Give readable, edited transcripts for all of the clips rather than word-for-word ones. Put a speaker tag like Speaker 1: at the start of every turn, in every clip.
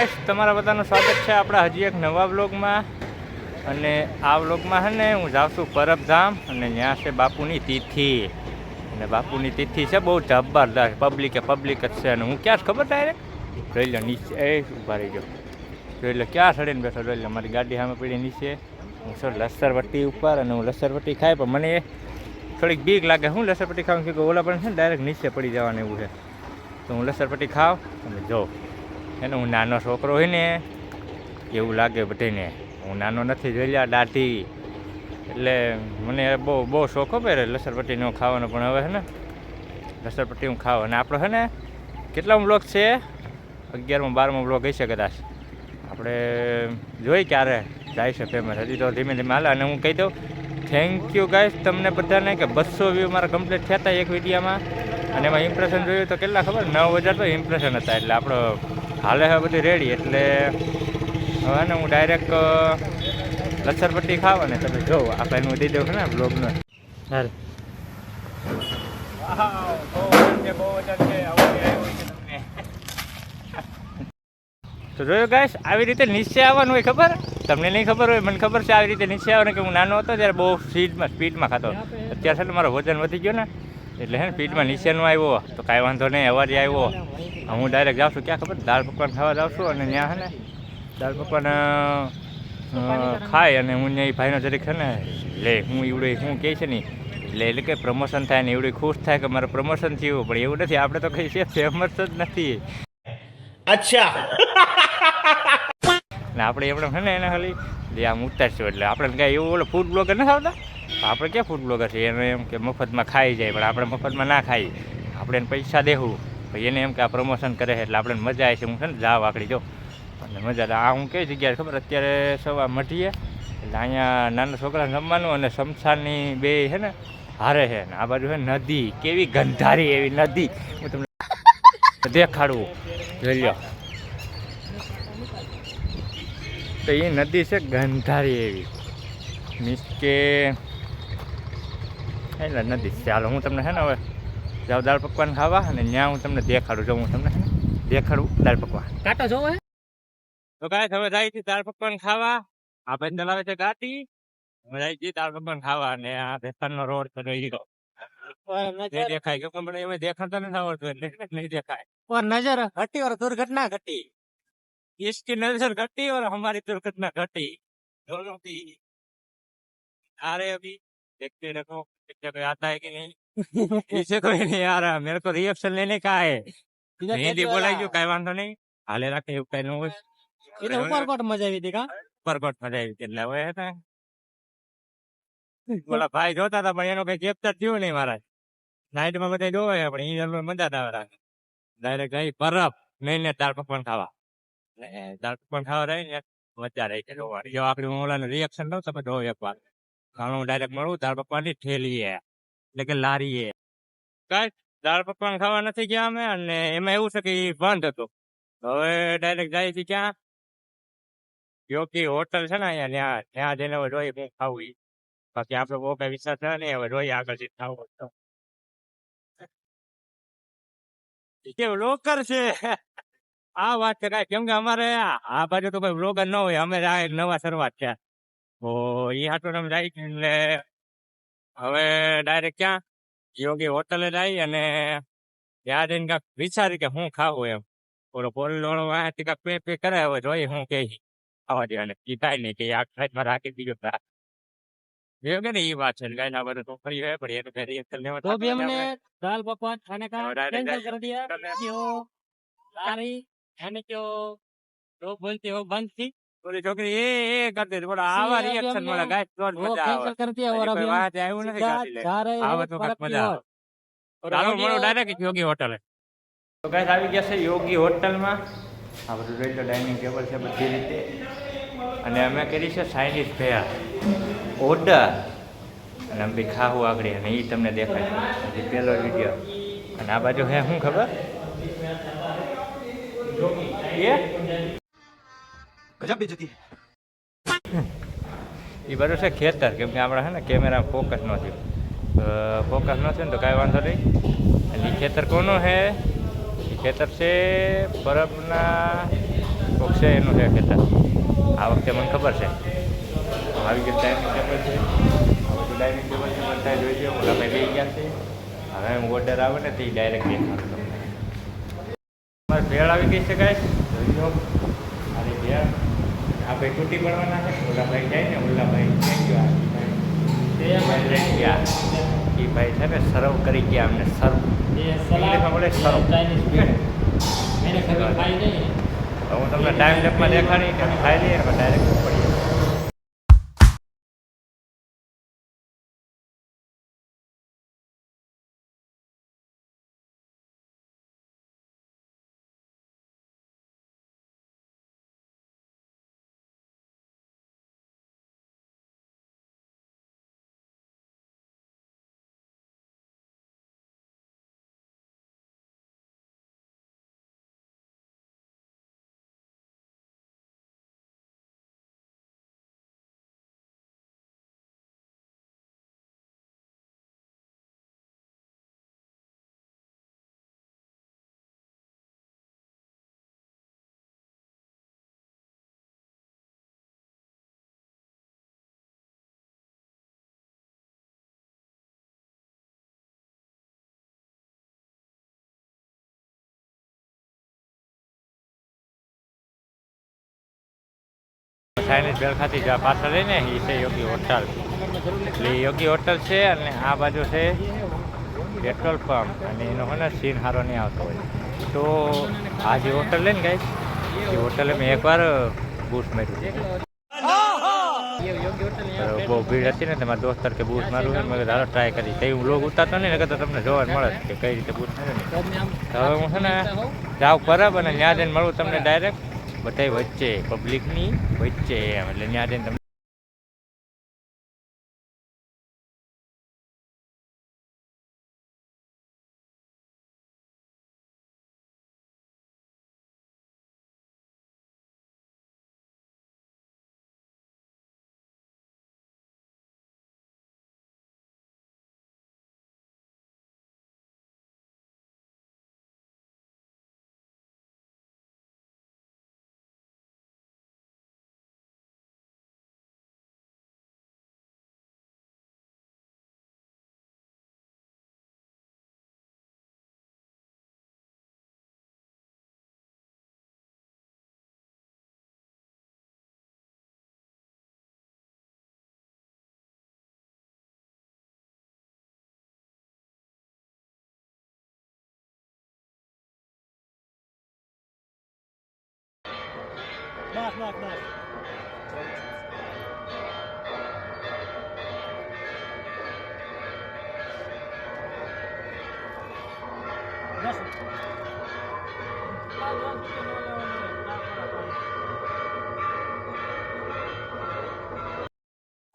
Speaker 1: Guys, તમારા બધાનું સ્વાગત છે આપણા હજી એક નવા વ્લોગમાં. અને આ વ્લોગમાં છે ને હું જાઉં છું પરબધામ, અને ત્યાં છે બાપુની તિથિ. અને બાપુની તિથિ છે બહુ જબરદસ્ત, પબ્લિક જ છે. અને હું ક્યાં ખબર ડાયરેક્ટ જોઈ લો નીચે, ઊભા રહી ગયો, જોઈ લો ક્યાં સડીને બેઠો, જોઈ લો મારી ગાડી સામે પડી નીચે. હું છું લસરવટી ઉપર, અને હું લસરવટી ખાય પણ મને થોડીક બીક લાગે. હું લસરપટ્ટી ખાઉં કે ઓલા પણ છે ને ડાયરેક્ટ નીચે પડી જવાનું એવું છે. તો હું લસરપટ્ટી ખાઉં અને જો એને હું નાનો છોકરો હોય ને એવું લાગે બધાને. હું નાનો નથી, જોઈ લ્યા દાઢી. એટલે મને બહુ શોખ પડે લસરપટ્ટીનો ખાવાનો. પણ હવે છે ને લસરપટ્ટી હું ખાઉં. અને આપણો છે ને કેટલામો બ્લોગ છે? 11મો 12મો બ્લોગ હશે કદાચ. આપણે જોઈ ક્યારે જાય છે ફેમસ. હજી તો ધીમે ધીમે હાલે. અને હું કહી દઉં થેન્ક યુ ગાઈસ તમને બધાને કે 200 વ્યૂ મારા કમ્પ્લીટ થયા હતા એક વિડીયોમાં. અને એમાં ઇમ્પ્રેશન જોયું તો કેટલા ખબર? 9000 તો ઇમ્પ્રેશન હતા. એટલે આપણો હાલે હવે બધું રેડી. એટલે હવે ને હું ડાયરેક્ટ લસરપટ્ટી ખાવા ને તમે જો આપણે હું દઈ દઉં ને બ્લોગનો. હાલ તો જોયું ગાઈસ, આવી રીતે નીચે આવવાનું હોય ખબર? તમને નહીં ખબર હોય, મને ખબર છે આવી રીતે નીચે આવવાનું. કે હું નાનો હતો ત્યારે બહુ સ્પીડમાં ખાતો. અત્યારે છે ને મારો વજન વધી ગયો ને, એટલે હે ને સ્પીડમાં નીચેનો આવ્યો તો કાંઈ વાંધો નહીં, અવાજ આવ્યો. હું ડાયરેક્ટ જાઉં છું ક્યાં ખબર? દાળ પકવાન ખાવા જાઉં છું. અને ત્યાં છે ને દાળ પકવાન ખાય અને હું ત્યાં એ ભાઈનો જરીક છે ને લે હું એવડે શું કહે છે ને એટલે કે પ્રમોશન થાય ને એવડું ખુશ થાય કે મારું પ્રમોશન થયું. પણ એવું નથી, આપણે તો કઈ છે ફેમસ જ નથી.
Speaker 2: અચ્છા
Speaker 1: ને આપણે એમને છે ને એને ખાલી આમ ઉતારશું. એટલે આપણે કાંઈ એવું ઓલો ફૂડ બ્લોગર નથી આવતા. આપણે ક્યાં ફૂડ બ્લોગર છે? એને એમ કે મફતમાં ખાઈ જાય, પણ આપણે મફતમાં ના ખાઈ, આપણે એને પૈસા દેવું. પછી એને એમ કે આ પ્રમોશન કરે છે એટલે આપણે મજા આવે છે. હું છે ને જાવ આકડી જાઉં અને મજા. આ હું કઈ જગ્યાએ ખબર? અત્યારે સવા મઢીએ, એટલે અહીંયા નાના છોકરાને રમવાનું અને શમશાનની બે છે ને હારે છે. ને આ બાજુ છે નદી, કેવી ગંધારી એવી નદી. હું તમને દેખાડવું, જોઈ લો. તો એ નદી છે ગંધારી એવી, મીન્સ કે એટલે નદી. ચાલો હું તમને છે ને હવે જાઉં દાળ પકવાન ખાવા, અને ત્યાં હું તમને દેખાડું. જો હું તમને દેખાડું દાળ પકવાન.
Speaker 2: કાંટો જોવો હે?
Speaker 1: તો કાંઈ હવે જાય છે દાળ પકવાન ખાવા. આ ભાઈ ચલાવે છે ગાડી. હવે જાય છે દાળ પકવાન ખાવા. અને આ ભેસાણનો રોડ તો રહી ગયો નહીં દેખાય કે મને એમાં દેખાતા નથી આવડતું એટલે નહીં દેખાય.
Speaker 2: और नजर हटी और दुर्घटना घटी।
Speaker 1: इसकी नजर घटी और हमारी दुर्घटना घटी, दोनों की। आ रहे अभी देखते रहो पीछे कोई आता है कि नहीं। पीछे कोई नहीं आ रहा, मेरे को रिएक्शन लेने का है. हिंदी बोलाई जो कई वांधो नहीं, हाले રાખે એવું કઈ ન હોય.
Speaker 2: એટલે ઉપરકોટ મજા આવી હતી કા?
Speaker 1: ઉપરકોટ મજા આવી હતી એટલે હવે હતા બોલા ભાઈ જોતા હતા પણ એનો કઈ કેપ્ચર થયું નહીં મારા. નાઇટમાં બધા જોવે પણ એ મજા ના આવે. ડાયરેક્ટ ગઈ પરબ નહીં ને દાળ પકવાન ખાવા. દાળ પકવાન ખાવા રહી ને મજા રહી છે જોવાની. જો આપણે ઓલાનું રિએક્શન દઉં તમે જો એક વાર. હું ડાયરેક્ટ મળું દાળ પકવાનની ઠેલી એટલે કે લારી કઈ દાળ પકવાન ખાવા નથી ગયા અમે. અને એમાં એવું છે કે એ બંધ હતું. હવે ડાયરેક્ટ જાય છે ક્યાં? યોગી હોટલ છે ને અહીંયા, ત્યાં જઈને હવે જોઈએ હું ખાવું ઈ. બાકી આપડે બહુ કઈ વિશ્વાસ છે નહીં. હવે જોઈએ આગળ થી ખાવું તો કેવું લોકર છે. આ વાત છે કાંઈ, કેમ કે અમારે આ બાજુ તો કોઈ બ્લોગર ન હોય. અમે આ એક નવા શરૂઆત છે તો એ હાટો અમે જાય એટલે હવે ડાયરેક્ટ ક્યાં યોગી હોટલે જાય. અને ત્યાં જઈને કાંઈક વિચારી કે હું ખાવું એમ. ઓલો પોલો વાંચી કાંઈક પે કરે. હવે જોઈએ હું કે ખાવા દે. અને એ થાય નહીં કે આ સાઈડમાં રાખી દીધો એવું કે ને એ વાત છે. ગાય ના બધું તો ફરી હોય પણ એનું કઈ રિએક્શન લેવા
Speaker 2: तो भी हमने दाल पकवान खाने का कैंसिल कर दिया क्यों? सारी खाने क्यों तो बोलते हो बंद थी,
Speaker 1: ઓલી છોકરી એ કરતી હતી. બોલા આવા રિએક્શન મળે ગાય તો જ
Speaker 2: वो
Speaker 1: મજા આવે.
Speaker 2: कैंसिल कर दिया और
Speaker 1: હજી
Speaker 2: अभी
Speaker 1: કોઈ
Speaker 2: हम
Speaker 1: વાત આવ્યું નથી
Speaker 2: सीधा
Speaker 1: ગાડી લે.
Speaker 2: जा रहे
Speaker 1: આવે
Speaker 2: हैं
Speaker 1: તો
Speaker 2: परब
Speaker 1: કાંઈક
Speaker 2: की
Speaker 1: મજા
Speaker 2: ओर.
Speaker 1: આવે. ચાલો મળો ડાયરેક્ટ યોગી હોટલે. તો ગાઈસ આવી ગયા છે યોગી હોટલમાં. આ બધું જોઈ લો, ડાઇનિંગ ટેબલ છે બધી રીતે. અને અમે કરી છે ચાઇનીઝ ભેળ ઓર્ડર. અને અમે બી ખાવું આગળ અને એ તમને દેખાય હજી પહેલો વિડીયો. અને આ બાજુ હે શું ખબર? એ બધું છે ખેતર. કેમ કે આપણે છે ને કેમેરા ફોકસ ન થયું. ફોકસ ન થયું ને તો કાંઈ વાંધો નહીં. અને એ ખેતર કોનું છે? એ ખેતર છે પરબના કોક છે એનું છે કહેતા. આ વખતે મને ખબર છે આવી ગયું ડાઇનિંગ ટેબલ છે. આ બધું ડાઇનિંગ ટેબલ છે બધા જોઈ લો. ઓલા ભાઈ બેસી ગયા છે. હવે હું ઓર્ડર આવે ને તે ડાયરેક્ટ દેખાડું તમને. તમારે ભેળ આવી ગઈ છે ગાઈસ, જોઈ લો. અને ભેળ આ ભાઈ તૂટી પડવાના છે. ઓલા ભાઈ જાય ને ઓલા ભાઈ ક્યાં ગયો? એ ભાઈ લઈ ગયા. એ ભાઈ છે ને સર્વ કરી ગયા અમને. સર્વ ઇંગ્લિશમાં બોલે સર્વ. હું તમને ટાઈમ લેપમાં દેખાડી કે ખાઈ લઈએ ને ડાયરેક્ટ પડીએ. ચાઇનીઝ ભેળ ખાતી જો પાછળ લઈને એ છે યોગી હોટલ. એટલે યોગી હોટલ છે અને આ બાજુ છે પેટ્રોલ પંપ. અને એનો છે સીન સારો નહીં આવતો હોય. તો આ જે હોટલ લે ને ગાઈસ એ હોટલે મેં એકવાર બૂસ્ટ માર્યું. બહુ ભીડ હતી ને તમારા દોસ્તર કે બૂસ્ટ મારું મેં ધારો ટ્રાય કરી. કઈ વ્લોગ ઉતારતો નહીં ને તો તમને જોવા મળે કે કઈ રીતે બૂસ્ટ માર્યું ને. હવે હું છે ને જાઉં પરબ અને ત્યાં જઈને મળું તમને ડાયરેક્ટ બધા વચ્ચે પબ્લિકની વચ્ચે એમ. એટલે ત્યાં જઈને તમને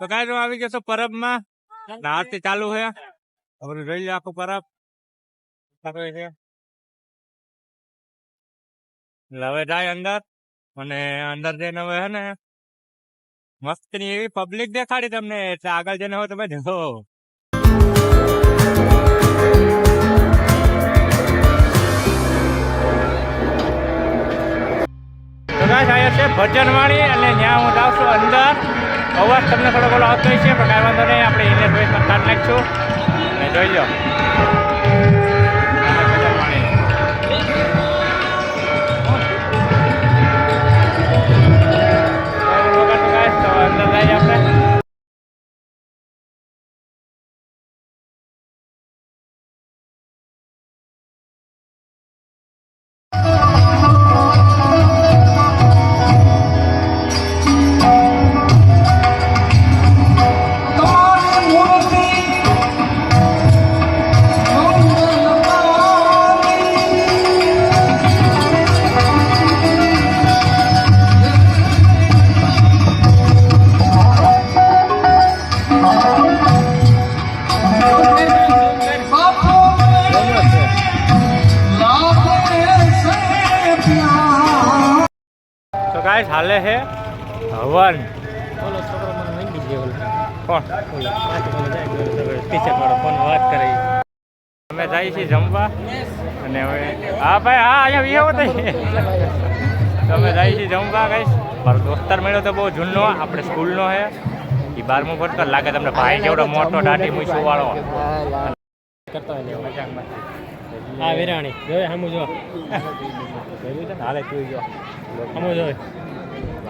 Speaker 1: તો કાંઈ આવી ગયો છો પરબમાં. આરતી ચાલુ છે. હવે જોઈ લો આખું પરબ છે. હવે જાય અંદર અને અંદર જઈને હવે હે ને મસ્તની એવી પબ્લિક દેખાડી તમને. એટલે આગળ જઈને હવે તમે જો અહીંયા છે ભજનવાણી અને ત્યાં હું જાઉં છું અંદર. અવાજ તમને થોડો ઘણો આવતો હોય છે પણ કાંઈ વાંધો નહીં. આપણે ઇનેશ વોઇસમાં કાઢી નાખીશું અને જોઈ લો ભજનવાણી. અંદર જઈએ આપણે. હાલે છે હવન. કોણ વાત કરી. અમે જઈએ છીએ જમવા અને હવે હા ભાઈ હા અહીંયા વિયો તો તમે જાય છે જમવા ગઈશ મારો દોસ્તાર મળ્યો તો બહુ જૂનો આપણે સ્કૂલનો હે એ 12મું ભણતો લાગે તમને ભાઈ જેવડો મોટો દાઢી મૂછું વાળો
Speaker 2: કરતો હોય મજાકમાં હા વિરાણી જોઈ હમું જો
Speaker 1: જોયું છે ને હાલે તું જો
Speaker 2: હમું જોઈ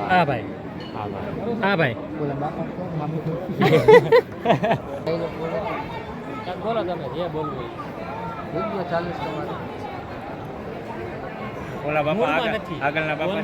Speaker 2: હા ભાઈ હા ભાઈ બોલો તમે જે બોલવું
Speaker 1: ઓલા બાપા
Speaker 2: મૂળમાં નથી.
Speaker 1: આગળના બાપા